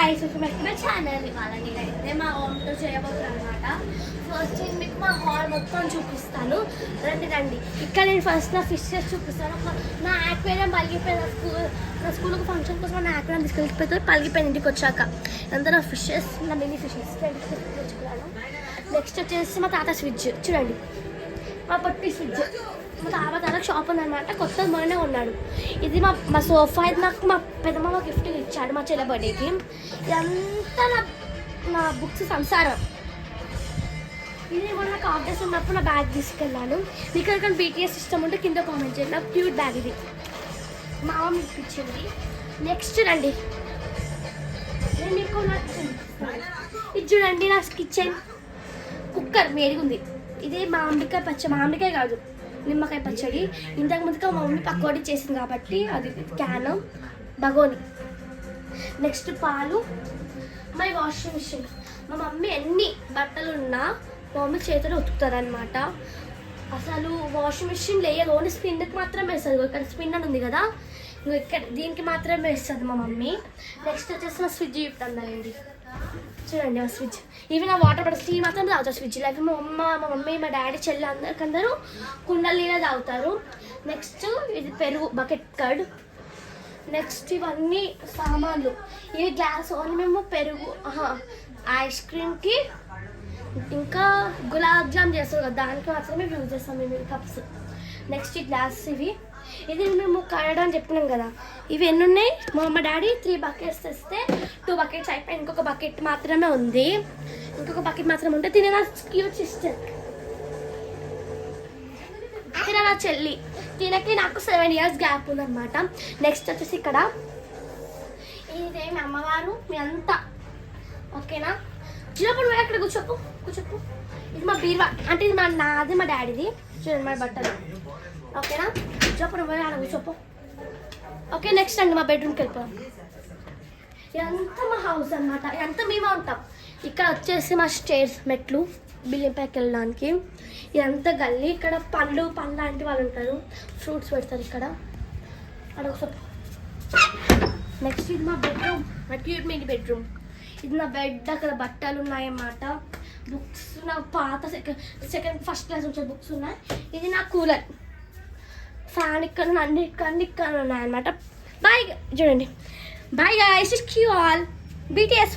Guys my channel ఇవాళ నేనైతే మా హోమ్లో చేయబోతున్నాను అనమాట. ఫస్ట్ నేను మీకు మా హాల్ మొత్తం చూపిస్తాను. రండి. ఇక్కడ నేను ఫస్ట్ నా ఫిషెస్ చూపిస్తాను. నా యాక్వేరియం పలిగిపోయిన నా స్కూల్కి ఫంక్షన్ కోసం నా యాక్వేరియం తీసుకెళ్ళిపోతే పలిగిపోయింది ఇంటికి వచ్చాక. అంతా నా ఫిషెస్, నా మినీ ఫిషెస్ తెచ్చుకున్నాను. నెక్స్ట్ వచ్చేసి మా తాత స్విచ్ చూడండి, మా పొట్టి స్విచ్. మా తాతకు షాప్ ఉందన్నమాట, కొత్తది మొన్నే ఉన్నాడు. ఇది మా సోఫా, ఇది నాకు మా పెద్దమ్మ గిఫ్ట్ ఇచ్చాడు మా చెల్లె బర్త్డేకి. ఇదంతా నా బుక్స్ సంసారం. ఇది కూడా నాకు ఆఫీస్ ఉన్నప్పుడు నా బ్యాగ్ తీసుకెళ్ళాను. మీకు ఎవరికైనా బీటీఎస్ ఇష్టం ఉంటే కింద కామెంట్ చేయండి. నాకు క్యూట్ బ్యాగ్ ఇది, మా అమ్మ మీకు ఇచ్చింది. నెక్స్ట్ రండి, నేను మీకు ఇది చూడండి, నా కిచెన్ కుక్కర్ వేడిగా ఉంది. ఇది మామిడికాయ కాదు, నిమ్మకాయ పచ్చడి. ఇంతకు ముందుగా మా మమ్మీ పకోడీ చేసింది కాబట్టి అది క్యాన్ బగోని. నెక్స్ట్ పాలు, మై వాషింగ్ మిషన్. మా మమ్మీ ఎన్ని బట్టలు ఉన్నా మా మమ్మీ చేతులు ఉతుకుతారనమాట. అసలు వాషింగ్ మిషన్ లేదు, ఓన్లీ స్పిన్కి మాత్రమే వేస్తుంది. ఇక్కడ స్పిన్ అని ఉంది కదా, ఇక్కడ దీనికి మాత్రమే వేస్తుంది మా మమ్మీ. నెక్స్ట్ వచ్చేసి నా స్విచ్ చెప్తానండి, చూడండి మా స్విచ్. ఇవి నా వాటర్ బాటిల్స్ టీ మాత్రం తాగుతారు స్విచ్. లేకపోతే మా మమ్మీ, మా డాడీ, చెల్లి అందరు కుండల నీళ్ళే తాగుతారు. నెక్స్ట్ ఇది పెరుగు బకెట్ కర్డ్. నెక్స్ట్ ఇవన్నీ సామాన్లు, ఇవి గ్లాస్ ఓన్లీ మేము పెరుగు, ఐస్ క్రీమ్కి ఇంకా గులాబ్ జామ్ చేస్తాం కదా, దానికి మాత్రమే యూజ్ చేస్తాం మేము కప్స్. నెక్స్ట్ ఈ గ్లాస్ ఇది మేము కడగడం అని చెప్పినాం కదా. ఇవి ఎన్ని ఉన్నాయి, మా డాడీ 3 బకెట్స్ తెస్తే 2 బకెట్స్ అయిపోయి ఇంకొక బకెట్ మాత్రమే ఉంది. ఇంకొక బకెట్ మాత్రమే ఉంటే తినే నా క్యూట్ సిస్టర్, తినే నా చెల్లి. తినకి నాకు 7 years గ్యాప్ ఉందన్నమాట. నెక్స్ట్ వచ్చేసి ఇక్కడ ఇదే మీ అమ్మవారు, మీ అంతా ఓకేనా. చిన్నప్పుడు అక్కడ కూర్చోపు. ఇది మా బీరువా, అంటే ఇది నాది మా డాడీది. చూడండి మా బట్టలు, ఓకేనా. చిన్నప్పుడు అక్కడ కూర్చోపు, ఓకే. నెక్స్ట్ అండి మా బెడ్రూమ్కి వెళ్ళిపోయాం. ఇదంతా మా హౌస్ అనమాట, ఇదంతా మేమే ఉంటాం. ఇక్కడ వచ్చేసి మా స్టేర్స్, మెట్లు బిల్డింగ్ పైకి వెళ్ళడానికి. ఇదంతా గల్లీ. ఇక్కడ పండ్లు లాంటి వాళ్ళు ఉంటారు, ఫ్రూట్స్ పెడతారు ఇక్కడ. అక్కడ నెక్స్ట్ ఇది మా బెడ్రూమ్, మా క్యూట్ మినీ బెడ్రూమ్. ఇది నా బెడ్, అక్కడ బట్టలు ఉన్నాయన్నమాట. బుక్స్, నా పాత సెకండ్ ఫస్ట్ క్లాస్ వచ్చే బుక్స్ ఉన్నాయి. ఇది నా కూలర్, ఫ్యాన్ ఇక్కడ అన్ని ఇక్కడ ఉన్నాయన్నమాట. బాయ్, చూడండి. Bye guys, you all. BTS